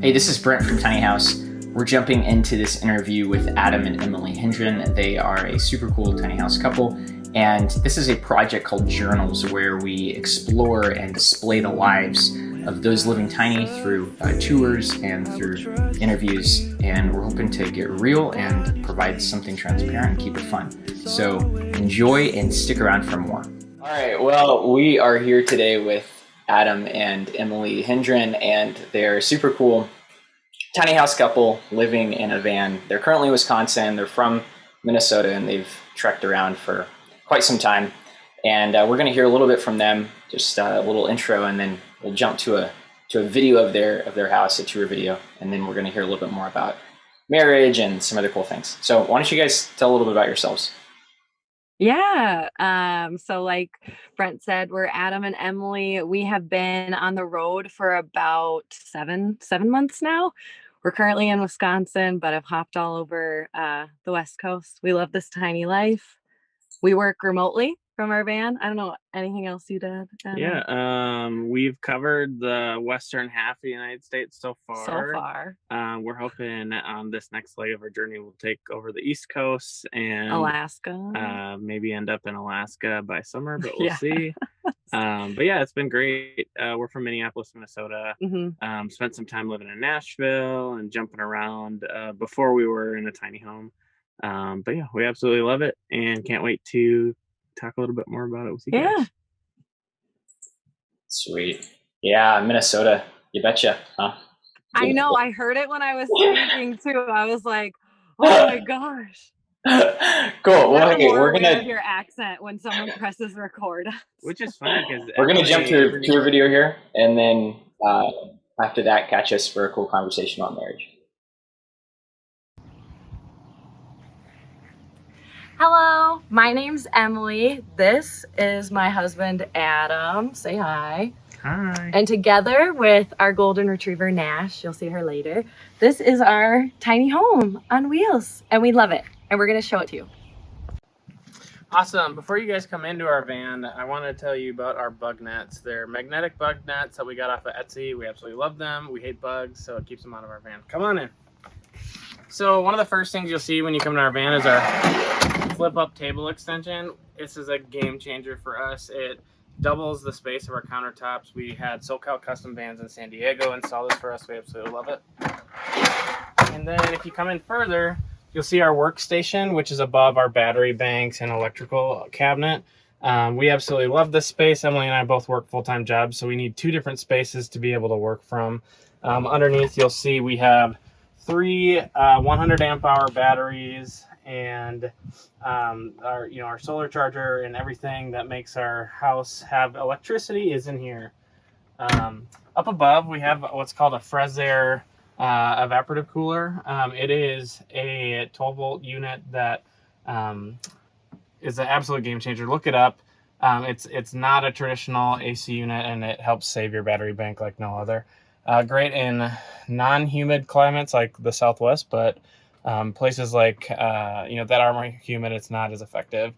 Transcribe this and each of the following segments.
Hey, this is Brent from Tiny House. We're jumping into this interview with Adam and Emily Hendren. They are a super cool tiny house couple, and this is a project called Journals where we explore and display the lives of those living tiny through tours and through interviews, and we're hoping to get real and provide something transparent and keep it fun. So enjoy and stick around for more. All right, well, we are here today with Adam and Emily Hendren, and they're a super cool tiny house couple living in a van. They're currently in Wisconsin. They're from Minnesota, and they've trekked around for quite some time. And we're going to hear a little bit from them, just a little intro, and then we'll jump to a video of their house, a tour video, and then we're going to hear a little bit more about marriage and some other cool things. So why don't you guys tell a little bit about yourselves? Yeah. So like Brent said, we're Adam and Emily. We have been on the road for about seven months now. We're currently in Wisconsin, but have hopped all over the West Coast. We love this tiny life. We work remotely from our van. I don't know anything else you did, Adam? Yeah, we've covered the western half of the United States so So far. far. We're hoping on this next leg of our journey we'll take over the East Coast and Alaska. maybe end up in Alaska by summer, but we'll Yeah. see. But yeah, it's been great. We're from Minneapolis, Minnesota. Mhm. Spent some time living in Nashville and jumping around before we were in a tiny home. But yeah, we absolutely love it and can't wait to talk a little bit more about it with you Yeah. guys. Sweet. Yeah, Minnesota. You betcha, huh? I know. I heard it when I was speaking too. I was like, oh my gosh. Cool. Well, Never hey, more we're aware gonna of your accent when someone presses record. Which is funny because jump to a video here, and then after that, catch us for a cool conversation on marriage. Hello, my name's Emily. This is my husband, Adam. Say hi. Hi. And together with our golden retriever, Nash, you'll see her later, this is our tiny home on wheels, and we love it. And we're going to show it to you. Awesome. Before you guys come into our van, I want to tell you about our bug nets. They're magnetic bug nets that we got off of Etsy. We absolutely love them. We hate bugs, so it keeps them out of our van. Come on in. So one of the first things you'll see when you come to our van is our flip-up table extension. This is a game changer for us. It doubles the space of our countertops. We had SoCal Custom Vans in San Diego install this for us. We absolutely love it. And then if you come in further, you'll see our workstation, which is above our battery banks and electrical cabinet. We absolutely love this space. Emily and I both work full-time jobs, so we need two different spaces to be able to work from. Underneath, you'll see we have three 100 amp hour batteries and our solar charger and everything that makes our house have electricity is in here. Up above, we have what's called a Fresair evaporative cooler. It is a 12 volt unit that is an absolute game changer. Look it up. It's not a traditional AC unit, and it helps save your battery bank like no other. Great in non-humid climates like the Southwest, but places like that are more humid, it's not as effective.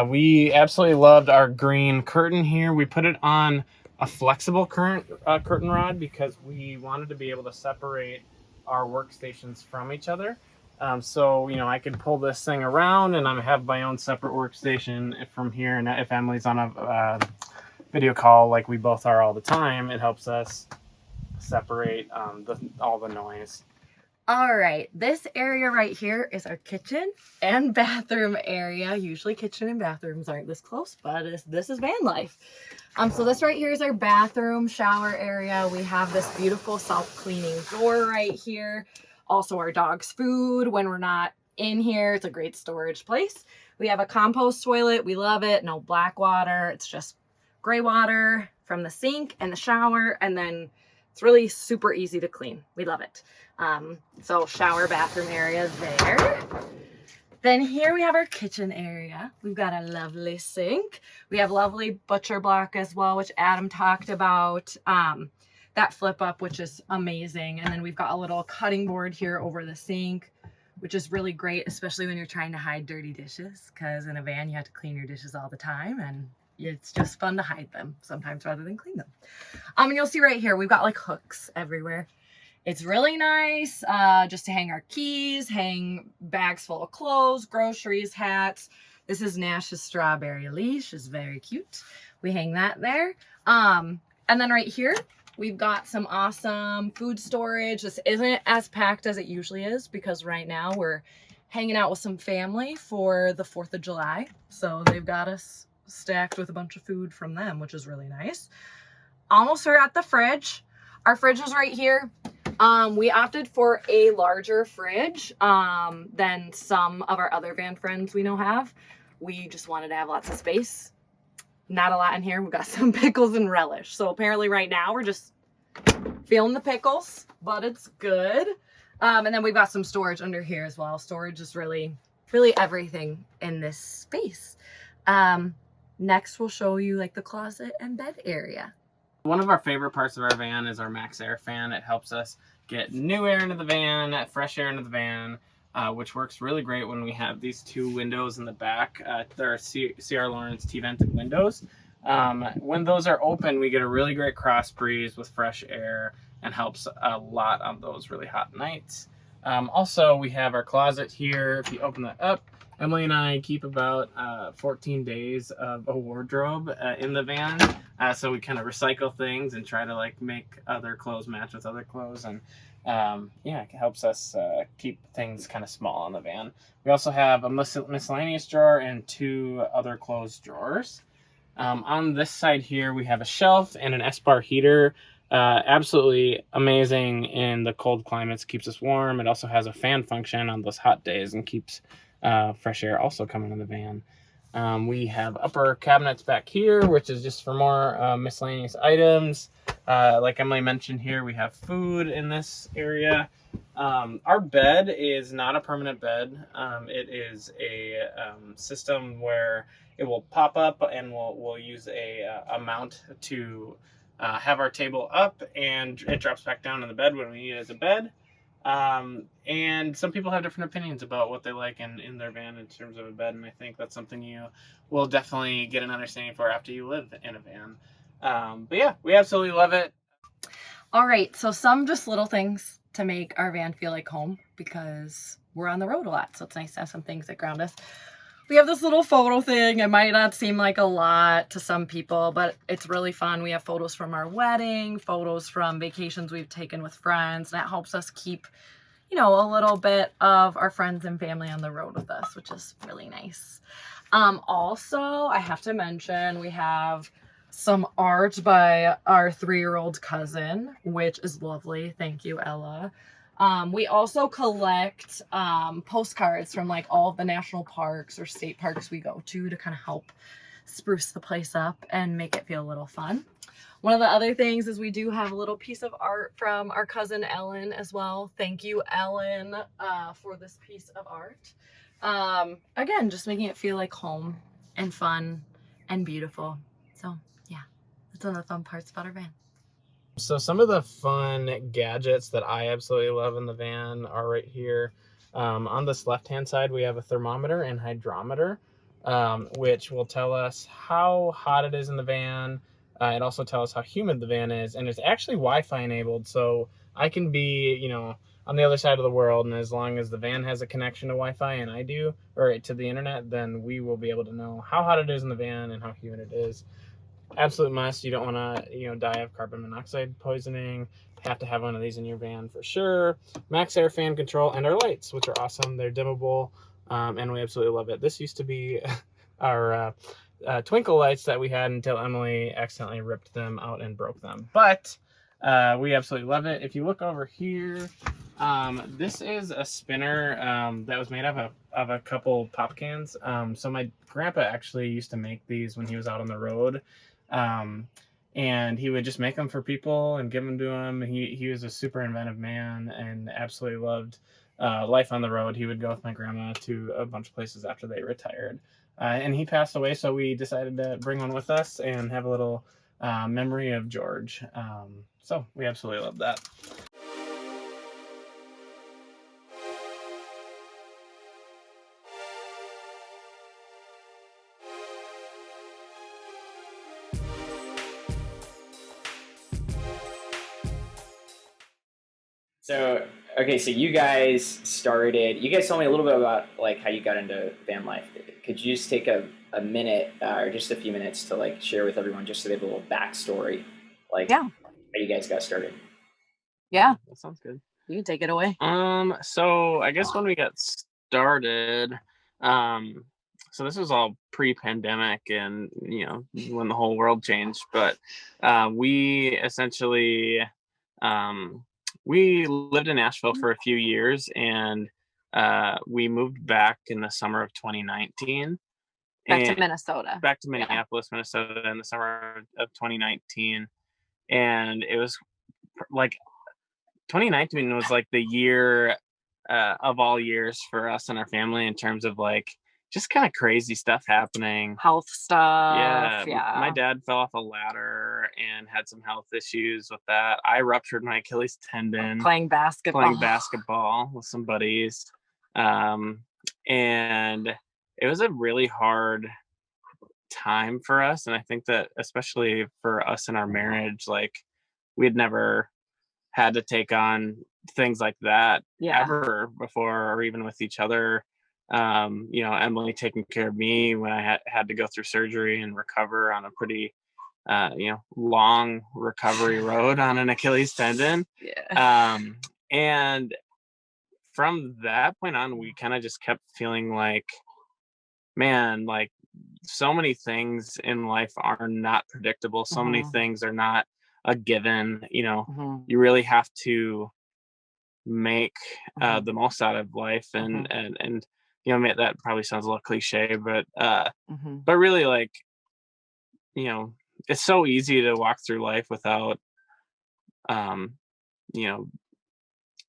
We absolutely loved our green curtain here. We put it on a flexible curtain rod because we wanted to be able to separate our workstations from each other. So I could pull this thing around and I have my own separate workstation from here. And if Emily's on a video call like we both are all the time, it helps us separate all the noise. All right, this area right here is our kitchen and bathroom area. Usually kitchen and bathrooms aren't this close, but this is van life. So this right here is our bathroom shower area. We have this beautiful self-cleaning door right here. Also our dog's food when we're not in here. It's a great storage place. We have a compost toilet. We love it. No black water. It's just gray water from the sink and the shower, and then it's really super easy to clean. We love it. So shower, bathroom area there. Then here we have our kitchen area. We've got a lovely sink. We have lovely butcher block as well, which Adam talked about. That flip up, which is amazing. And then we've got a little cutting board here over the sink, which is really great, especially when you're trying to hide dirty dishes, because in a van you have to clean your dishes all the time, and it's just fun to hide them sometimes rather than clean them. And you'll see right here, we've got like hooks everywhere. It's really nice just to hang our keys, hang bags full of clothes, groceries, hats. This is Nash's strawberry leash. It's very cute. We hang that there. And then right here, we've got some awesome food storage. This isn't as packed as it usually is because right now we're hanging out with some family for the 4th of July. So they've got us stacked with a bunch of food from them, which is really nice. Almost forgot the fridge. Our fridge is right here. We opted for a larger fridge than some of our other van friends we know have. We just wanted to have lots of space. Not a lot in here. We've got some pickles and relish. So apparently right now we're just feeling the pickles, but it's good. And then we've got some storage under here as well. Storage is really everything in this space. Next we'll show you like the closet and bed area. One of our favorite parts of our van is our Max Air fan. It helps us get new air into the van, fresh air into the van, which works really great when we have these 2 windows in the back. There are C.R. Lawrence T-vented windows. When those are open, we get a really great cross breeze with fresh air and helps a lot on those really hot nights. Also, we have our closet here. If you open that up, Emily and I keep about 14 days of a wardrobe in the van. So we kind of recycle things and try to like make other clothes match with other clothes. And yeah, it helps us keep things kind of small in the van. We also have a miscellaneous drawer and 2 other closed drawers. On this side here, we have a shelf and an S-bar heater. Absolutely amazing in the cold climates, keeps us warm. It also has a fan function on those hot days and keeps fresh air also coming in the van. We have upper cabinets back here, which is just for more miscellaneous items. Like Emily mentioned here, we have food in this area. Our bed is not a permanent bed. It is a system where it will pop up and we'll use a mount to have our table up, and it drops back down in the bed when we need it as a bed. And some people have different opinions about what they like in their van in terms of a bed, and I think that's something you will definitely get an understanding for after you live in a van. But yeah, we absolutely love it. All right, so some just little things to make our van feel like home because we're on the road a lot, so it's nice to have some things that ground us. We have this little photo thing. It might not seem like a lot to some people, but it's really fun. We have photos from our wedding, photos from vacations we've taken with friends, and that helps us keep, you know, a little bit of our friends and family on the road with us, which is really nice. Also, I have to mention we have some art by our 3-year-old cousin, which is lovely. Thank you, Ella. We also collect postcards from like all of the national parks or state parks we go to kind of help spruce the place up and make it feel a little fun. One of the other things is we do have a little piece of art from our cousin Ellen as well. Thank you, Ellen, for this piece of art. Again, just making it feel like home and fun and beautiful. So yeah, that's one of the fun parts about our van. So some of the fun gadgets that I absolutely love in the van are right here. On this left-hand side, we have a thermometer and hydrometer, which will tell us how hot it is in the van. It also tells us how humid the van is, and it's actually Wi-Fi enabled. So I can be, you know, on the other side of the world, and as long as the van has a connection to Wi-Fi and I do, or to the internet, then we will be able to know how hot it is in the van and how humid it is. Absolute must. You don't want to, you know, die of carbon monoxide poisoning. Have to have one of these in your van for sure. Max Air fan control and our lights, which are awesome. They're dimmable, and we absolutely love it. This used to be our twinkle lights that we had until Emily accidentally ripped them out and broke them. But we absolutely love it. If you look over here, this is a spinner that was made of a couple pop cans. So my grandpa actually used to make these when he was out on the road. And he would just make them for people and give them to them. He was a super inventive man and absolutely loved life on the road. He would go with my grandma to a bunch of places after they retired. And he passed away, so we decided to bring one with us and have a little memory of George. So we absolutely love that. So, okay, so you guys told me a little bit about like how you got into van life. Could you just take a minute or just a few minutes to like share with everyone just so they have a little backstory, like Yeah. how you guys got started? Yeah. That sounds good. You can take it away. So I guess when we got started, so this was all pre-pandemic and, when the whole world changed, but we essentially, we lived in Nashville for a few years, and we moved back in the summer of 2019. Back to Minnesota. Back to Minneapolis, Minnesota in the summer of 2019. And it was like 2019 was like the year of all years for us and our family in terms of like just kind of crazy stuff happening. Health stuff. Yeah. My dad fell off a ladder and had some health issues with that. I ruptured my Achilles tendon playing basketball with some buddies. And it was a really hard time for us. And I think that especially for us in our marriage, like we had never had to take on things like that ever before, or even with each other. Emily taking care of me when I had to go through surgery and recover on a pretty long recovery road on an Achilles tendon. And from that point on, we kind of just kept feeling like, man, like so many things in life are not predictable. So many things are not a given. You really have to make the most out of life, and that probably sounds a little cliche, but really, like, it's so easy to walk through life without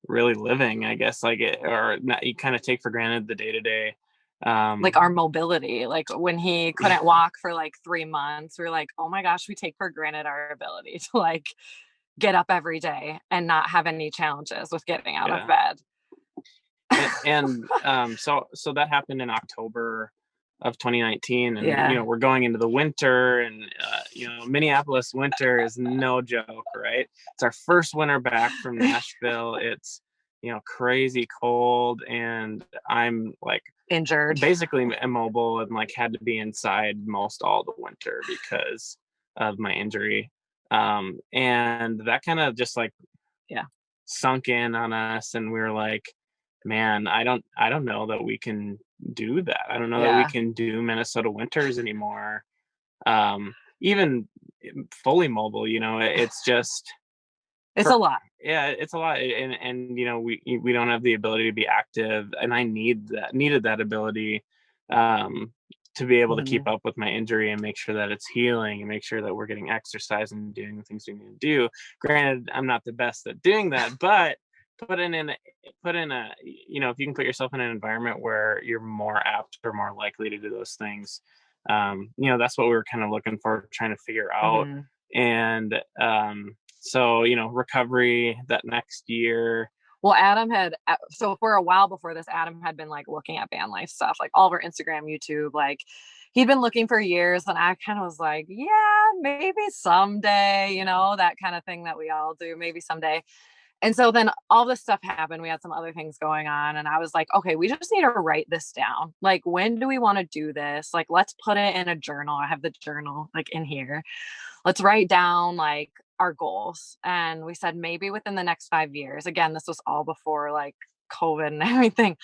really living, I guess, like it, or not, you kind of take for granted the day-to-day. Like our mobility, like when he couldn't walk for like 3 months, we were like, oh my gosh, we take for granted our ability to like get up every day and not have any challenges with getting out of bed. So that happened in October of 2019, and we're going into the winter, and Minneapolis winter is no joke, right? It's our first winter back from Nashville. It's crazy cold, and I'm like injured, basically immobile, and like had to be inside most all the winter because of my injury. And that kind of just like sunk in on us, and we were like, man, I don't know that we can do that. I don't know that we can do Minnesota winters anymore. Even fully mobile, it's just it's a lot. Yeah, it's a lot. And we don't have the ability to be active, and I needed that ability to be able to keep up with my injury and make sure that it's healing and make sure that we're getting exercise and doing the things we need to do. Granted, I'm not the best at doing that, but put in a if you can put yourself in an environment where you're more apt or more likely to do those things, that's what we were kind of looking for, trying to figure out. And so recovery that next year. Well, so for a while before this, Adam had been like looking at van life stuff, like all over Instagram, YouTube, like he'd been looking for years, and I kind of was like, yeah, maybe someday, that kind of thing that we all do, maybe someday. And so then all this stuff happened. We had some other things going on, and I was like, okay, we just need to write this down. Like, when do we want to do this? Like, let's put it in a journal. I have the journal like in here. Let's write down like our goals. And we said maybe within the next 5 years. Again, this was all before like COVID and everything.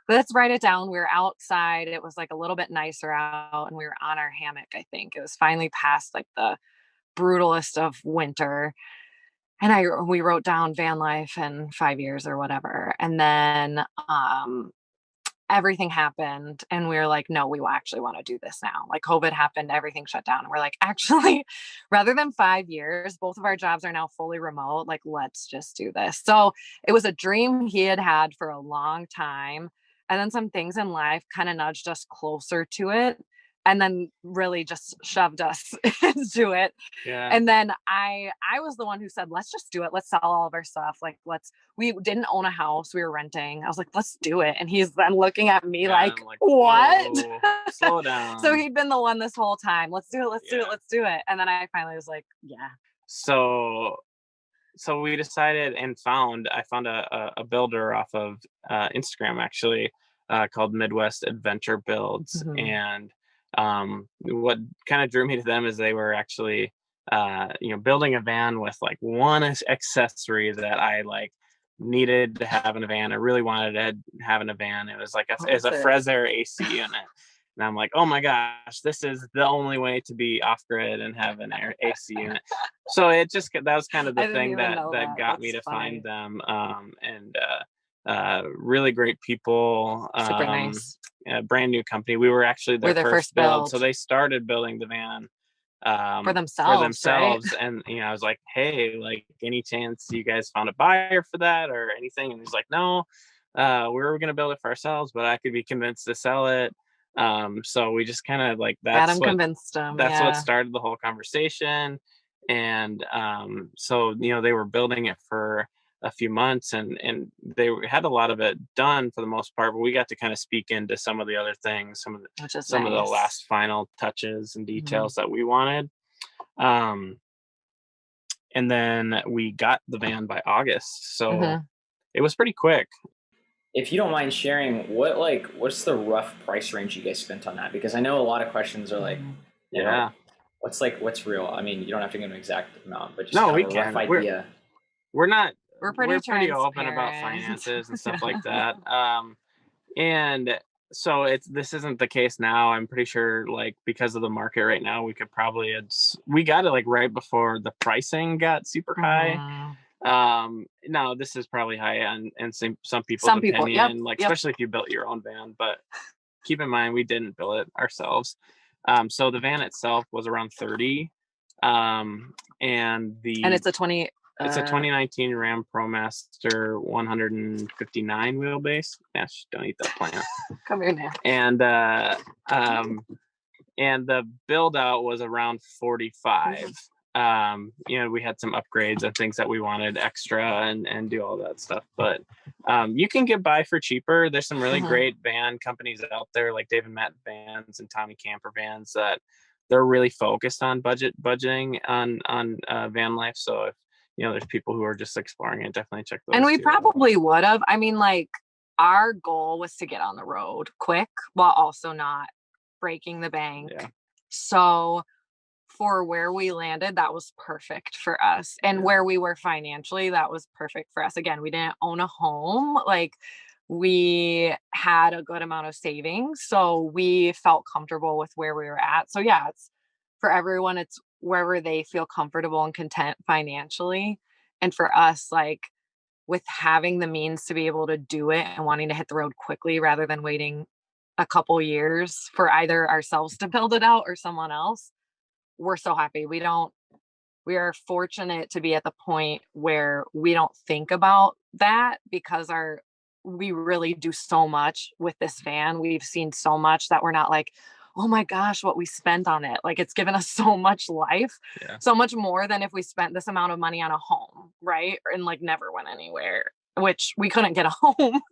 Let's write it down. We were outside. It was like a little bit nicer out, and we were on our hammock. I think it was finally past like the brutalest of winter. And we wrote down van life in 5 years or whatever. And then everything happened, and we were like, no, we actually want to do this now. Like COVID happened, everything shut down. And we're like, actually, rather than 5 years, both of our jobs are now fully remote. Like, let's just do this. So it was a dream he had for a long time. And then some things in life kind of nudged us closer to it, and then really just shoved us into it. And then I was the one who said, let's just do it. Let's sell all of our stuff. Like, we didn't own a house. We were renting. I was like, let's do it. And he's then looking at me like, what? Slow down. So he'd been the one this whole time. Let's do it. Let's do it. Let's do it. And then I finally was like, yeah. So so we decided and I found a builder off of Instagram actually, called Midwest Adventure Builds. Mhm. And what kind of drew me to them is they were actually building a van with like one accessory that I like needed to have in a van. I really wanted to have in a van. It was like it's a Frezer AC unit. And I'm like, oh my gosh, this is the only way to be off grid and have an AC unit. So that was kind of the thing that got me to find them. Really great people. Super nice. A brand new company. We were actually their first build. So they started building the van for themselves, right? And I was like, hey, like, any chance you guys found a buyer for that or anything? And he's like, no, we were gonna build it for ourselves, but I could be convinced to sell it. So we just kind of like Adam convinced him. That's what started the whole conversation. And so they were building it for a few months, and they had a lot of it done for the most part, but we got to kind of speak into some of the other things, some of the last final touches and details that we wanted. And then we got the van by August, so it was pretty quick. If you don't mind sharing, what's the rough price range you guys spent on that? Because I know a lot of questions are like, what's real? I mean, you don't have to give an exact amount, but just kind of a rough idea. We're pretty open about finances and stuff like that. And so this isn't the case now. I'm pretty sure, like, because of the market right now, we could probably we got it like right before the pricing got super high. Now this is probably high and some people's opinion, especially if you built your own van, but keep in mind we didn't build it ourselves. So the van itself was around 30. And it's a 2019 Ram Promaster 159 wheelbase. Gosh, don't eat that plant. Come here now. And the build out was around 45. We had some upgrades and things that we wanted extra and do all that stuff, but you can get by for cheaper. There's some really great van companies out there like Dave and Matt Vans and Tommy Camper Vans that they're really focused on budgeting on van life. So if there's people who are just exploring it, definitely check those. And we probably would have. I mean, like, our goal was to get on the road quick while also not breaking the bank. Yeah. So for where we landed, that was perfect for us. And where we were financially, that was perfect for us. Again, we didn't own a home. Like, we had a good amount of savings. So we felt comfortable with where we were at. So yeah, it's for everyone, it's wherever they feel comfortable and content financially. And for us, like, with having the means to be able to do it and wanting to hit the road quickly rather than waiting a couple years for either ourselves to build it out or someone else, we're so happy. We are fortunate to be at the point where we don't think about that because we really do so much with this van. We've seen so much that we're not like, oh my gosh, what we spent on it. Like, it's given us so much life, so much more than if we spent this amount of money on a home, right? And like never went anywhere, which we couldn't get a home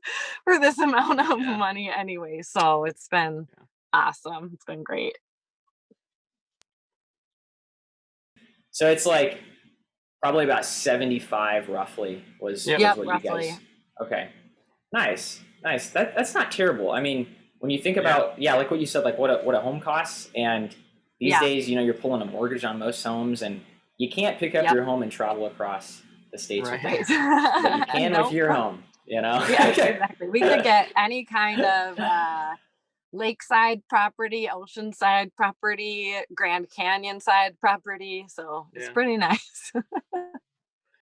for this amount of money anyway. So it's been awesome. It's been great. So it's like probably about 75 roughly was what roughly. You guys. Okay. Nice. That's not terrible. I mean, when you think about, like what you said, like what a home costs, and these days, you're pulling a mortgage on most homes, and you can't pick up your home and travel across the states with it. But you can with your home, Yeah, exactly. We could get any kind of lakeside property, oceanside property, Grand Canyon side property. So it's pretty nice.